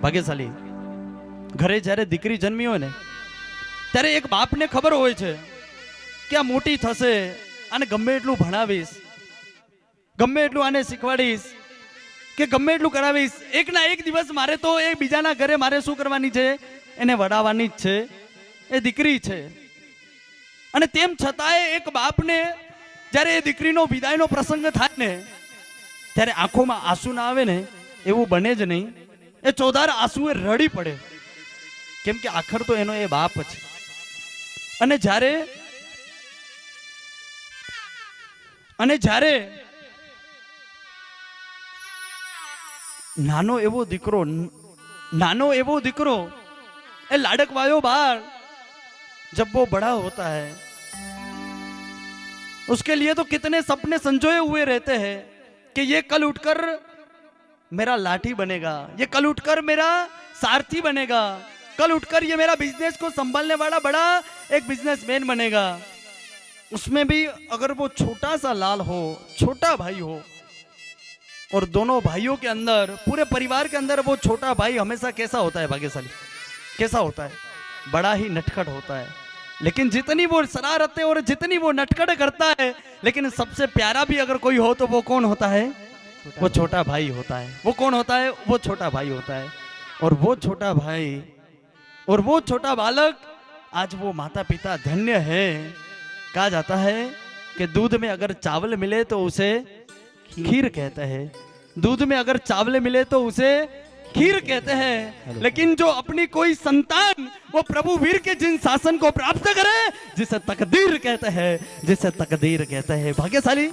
ભાગ્યશાળી ઘરે જ્યારે દીકરી જન્મી હોય ને ત્યારે એક બાપને ખબર હોય છે કે આ મોટી થશે, આને ગમે એટલું ભણાવીશ, ગમે એટલું આને શીખવાડીશ કે ગમે એટલું કરાવીશ, એક ના એક દિવસ મારે તો એ બીજાના ઘરે મારે શું કરવાની છે, એને વડાવવાની જ છે, એ દીકરી છે। અને તેમ છતાંય એક બાપને જ્યારે એ દીકરીનો વિદાયનો પ્રસંગ થાય ને ત્યારે આંખોમાં આંસુ ના આવે ને એવું બને જ નહીં, એ ચોધાર આંસુએ રડી પડે, કેમ કે આખર તો એનો એ બાપ છે। અને જ્યારે नानो एवो दीकरो ए लाडक वायो बाल जब वो बड़ा होता है उसके लिए तो कितने सपने संजोए हुए रहते हैं कि ये कल उठकर मेरा लाठी बनेगा, ये कल उठकर मेरा सारथी बनेगा, कल उठकर ये मेरा बिजनेस को संभालने वाला बड़ा एक बिजनेसमैन बनेगा। उसमें भी अगर वो छोटा सा लाल हो, छोटा भाई हो, और दोनों भाइयों के अंदर, पूरे परिवार के अंदर वो छोटा भाई हमेशा कैसा होता है भाग्यशाली, कैसा होता है, बड़ा ही नटखट होता है। लेकिन जितनी वो शरारतें और जितनी वो नटखट करता है, लेकिन सबसे प्यारा भी अगर कोई हो तो वो कौन होता है, वो छोटा भाई होता है। वो कौन होता है, वो छोटा भाई होता है। और वो छोटा भाई और वो छोटा बालक, आज वो माता पिता धन्य है। कहा जाता है कि दूध में अगर चावल मिले तो उसे खीर कहते हैं, दूध में अगर चावल मिले तो उसे खीर कहते हैं। लेकिन जो अपनी कोई संतान वो प्रभु वीर के जिन शासन को प्राप्त करे, जिसे तकदीर कहते हैं, जिसे तकदीर कहते हैं। भाग्यशाली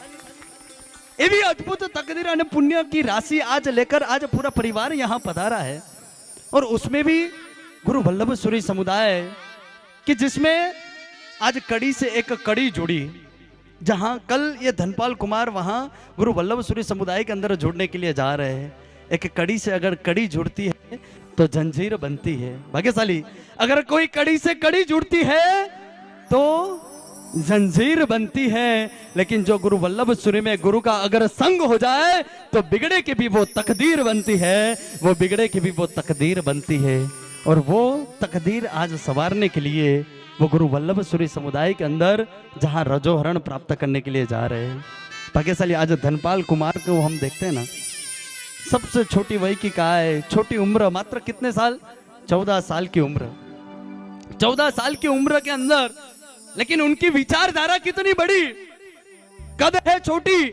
ये भी अद्भुत तकदीर और पुण्य की राशि आज लेकर आज पूरा परिवार यहाँ पधारा है। और उसमें भी गुरु वल्लभ सूरी समुदाय कि जिसमें आज कड़ी से एक कड़ी जुड़ी, जहां कल ये धनपाल कुमार वहां गुरु वल्लभ सूरी समुदाय के अंदर जुड़ने के लिए जा रहे हैं। एक कड़ी से अगर कड़ी जुड़ती है तो जंजीर बनती है। भाग्यशाली अगर कोई कड़ी से कड़ी जुड़ती है तो जंजीर बनती है, लेकिन जो गुरु वल्लभ सूरी में गुरु का अगर संग हो जाए तो बिगड़े की भी वो तकदीर बनती है, वो बिगड़े की भी वो तकदीर बनती है। और वो तकदीर आज संवारने के लिए वो गुरु वल्लभ सूरी समुदाय के अंदर जहां रजोहरण प्राप्त करने के लिए जा रहे हैं। भाग्यशाली आज धनपाल कुमार को हम देखते हैं ना, सबसे छोटी वही की कहा है, छोटी उम्र, मात्र कितने साल, 14 साल की उम्र, 14 साल की उम्र के अंदर, लेकिन उनकी विचारधारा कितनी बड़ी, कद है छोटी,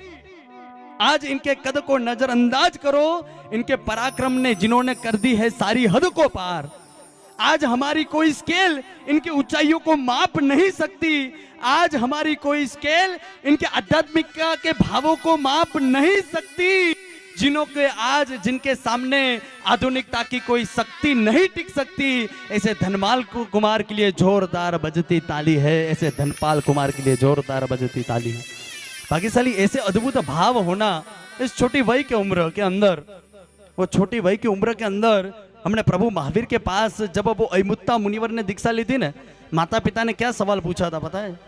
आज इनके कद को नजरअंदाज करो, इनके पराक्रम ने जिन्होंने कर दी है सारी हद को पार। आज हमारी कोई स्केल इनकी ऊंचाइयों को माप नहीं सकती, आज हमारी कोई स्केल इनके आध्यात्मिकता के भावों को माप नहीं सकती। जिनके सामने आधुनिकता की कोई शक्ति नहीं टिक सकती, ऐसे धनपाल कुमार के लिए जोरदार बजती ताली है, ऐसे धनपाल कुमार के लिए जोरदार बजती ताली है। भाग्यशाली ऐसे अद्भुत भाव होना इस छोटी वय की उम्र के अंदर, वो छोटी वय की उम्र के अंदर हमने प्रभु महावीर के पास जब वो अयमुत्ता मुनिवर ने दीक्षा ली थी ना, माता पिता ने क्या सवाल पूछा था पता है,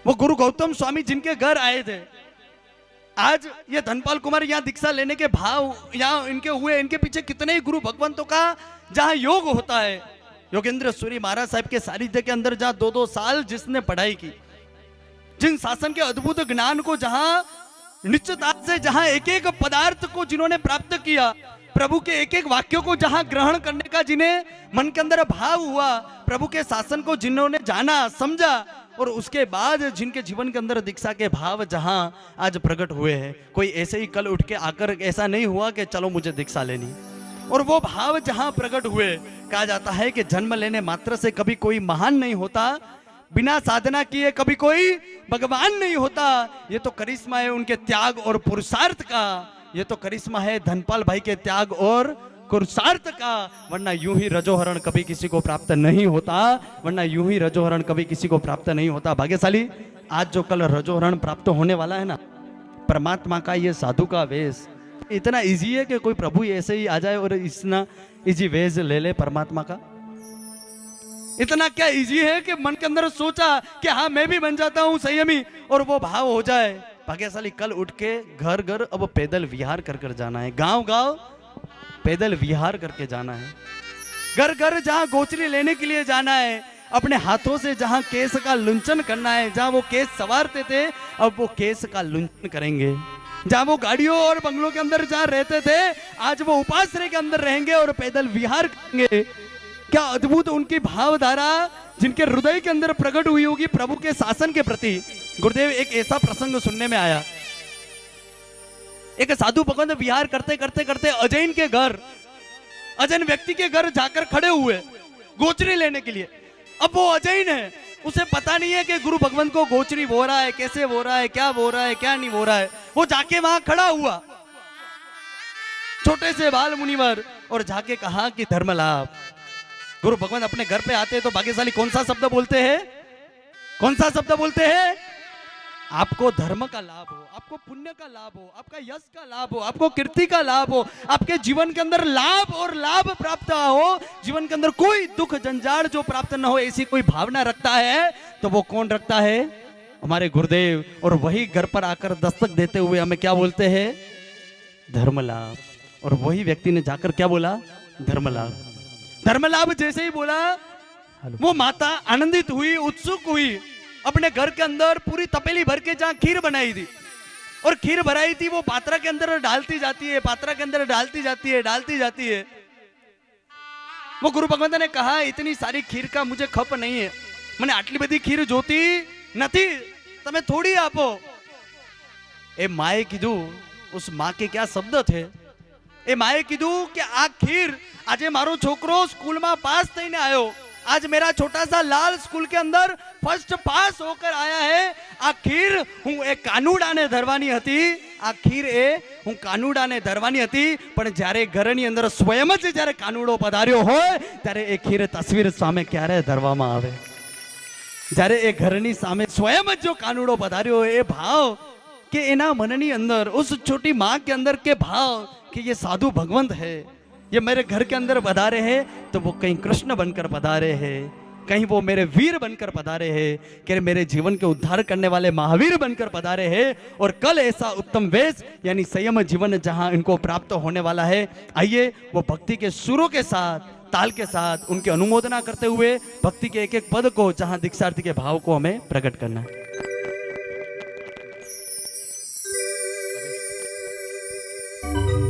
वो गुरु गौतम स्वामी जिनके घर आए थे, आज ये धनपाल कुमार यहाँ दीक्षा लेने के भाव यहाँ इनके हुए, इनके पीछे कितने ही गुरु भगवंतों का जहाँ योग होता है। योगेंद्र सूरी महाराज साहब के सानिध्य के अंदर जहाँ 2-2 साल जिसने पढ़ाई की, जिन शासन के अद्भुत ज्ञान को जहाँ निश्चितता से जहाँ एक एक पदार्थ को जिन्होंने प्राप्त किया, प्रभु के एक एक वाक्यों को जहां ग्रहण करने का जिन्हें मन के अंदर भाव हुआ, प्रभु के शासन को जिन्होंने जाना समझा, और उसके बाद जिनके जीवन के अंदर दीक्षा के भाव जहां आज प्रकट हुए हैं। कोई ऐसे ही कल उठ के आकर ऐसा नहीं हुआ कि चलो मुझे दीक्षा लेनी, और वो भाव जहां प्रकट हुए, कहा जाता है कि जन्म लेने मात्र से कभी कोई महान नहीं होता, बिना साधना किए कभी कोई भगवान नहीं होता। ये तो करिश्मा है उनके त्याग और पुरुषार्थ का, ये तो करिश्मा है धनपाल भाई के त्याग और पुरुषार्थ का, वरना यूं ही रजोहरण कभी किसी को प्राप्त नहीं होता, वरना यूं ही रजोहरण कभी किसी को प्राप्त नहीं होता। भाग्यशाली आज जो कल रजोहरण प्राप्त होने वाला है ना, परमात्मा का ये साधु का वेश इतना इजी है कि कोई प्रभु ऐसे ही आ जाए और इतना इजी वेश ले ले परमात्मा का। इतना क्या इजी है कि मन के अंदर सोचा कि हाँ मैं भी बन जाता हूँ संयमी, और वो भाव हो जाए। भाग्यशाली कल उठ के घर घर अब पैदल विहार कर कर जाना है, गांव गांव पैदल विहार करके जाना है, घर घर जहां गोचरी लेने के लिए जाना है, अपने हाथों से जहां केस का लुंचन करना है, जहां वो केस संवारते थे अब वो केस का लुंचन करेंगे, जहां वो गाड़ियों और बंगलों के अंदर जहां रहते थे आज वो उपाश्रय के अंदर रहेंगे और पैदल विहार करेंगे। क्या अद्भुत उनकी भावधारा जिनके हृदय के अंदर प्रकट हुई होगी प्रभु के शासन के प्रति। गुरुदेव एक ऐसा प्रसंग सुनने में आया, एक साधु भगवंत विहार करते करते करते अजैन के घर, अजैन व्यक्ति के घर जाकर खड़े हुए गोचरी लेने के लिए। अब वो अजैन है, उसे पता नहीं है कि गुरु भगवंत को गोचरी हो रहा है, कैसे हो रहा है, क्या हो रहा है, क्या नहीं हो रहा है। वो जाके वहां खड़ा हुआ, छोटे से बाल मुनिवर, और जाके कहा कि धर्म लाभ। गुरु भगवान अपने घर पे आते हैं तो भाग्यशाली कौन सा शब्द बोलते हैं, कौन सा शब्द बोलते हैं? आपको धर्म का लाभ हो, आपको पुण्य का लाभ हो, आपका यश का लाभ हो, आपको कीर्ति का लाभ हो, आपके जीवन के अंदर लाभ और लाभ प्राप्त हो, जीवन के अंदर कोई दुख जंजाल जो प्राप्त न हो, ऐसी कोई भावना रखता है तो वो कौन रखता है? हमारे गुरुदेव। और वही घर पर आकर दस्तक देते हुए हमें क्या बोलते हैं? धर्म लाभ। और वही व्यक्ति ने जाकर क्या बोला? धर्म लाभ। धर्म लाभ जैसे ही बोला वो माता आनंदित हुई, उत्सुक हुई, अपने घर के अंदर पूरी तपेली भर के जहां खीर बनाई थी और खीर भराई थी वो पात्रा के अंदर डालती जाती है, पात्रा के अंदर डालती जाती है, डालती जाती है। वो गुरु भगवंत ने कहा इतनी सारी खीर का मुझे खप नहीं है, मैंने आटली बधी खीर जोती નથી, તમે થોડી આપો। એ માએ કીધું, उस माँ के क्या शब्द थे, એ માએ કીધું કે આ ખીર આજે મારો છોકરો સ્કૂલમાં પાસ થઈને આવ્યો, आज मेरा छोटा सा लाल स्कूल के अंदर फर्स्ट पास होकर आया है, आ खीर हूँ ए कानूडाने धरवानी हती, आ खीर ए हूँ कानूडाने धरवानी हती, पण જ્યારે ઘરની અંદર સ્વયં જ જ્યારે કાનૂડો પધાર્યો હોય ત્યારે એ ખીર તસવીર સામે ક્યારે ધરવામાં આવે? જ્યારે એ ઘરની સામે સ્વયં જ જો કાનૂડો પધાર્યો હોય એ ભાવ કે એના મનની અંદર उस छोटी माँ के अंदर के भाव कि ये साधु भगवंत है, ये मेरे घर के अंदर पधारे हैं, तो वो कहीं कृष्ण बनकर पधारे हैं, कहीं वो मेरे वीर बनकर पधारे हैं, कि मेरे जीवन के उद्धार करने वाले महावीर बनकर पधारे हैं। और कल ऐसा उत्तम वेश यानी संयम जीवन जहां इनको प्राप्त होने वाला है। आइए वो भक्ति के सुरों के साथ, ताल के साथ उनकी अनुमोदना करते हुए भक्ति के एक एक पद को, जहां दीक्षार्थी के भाव को हमें प्रकट करना है।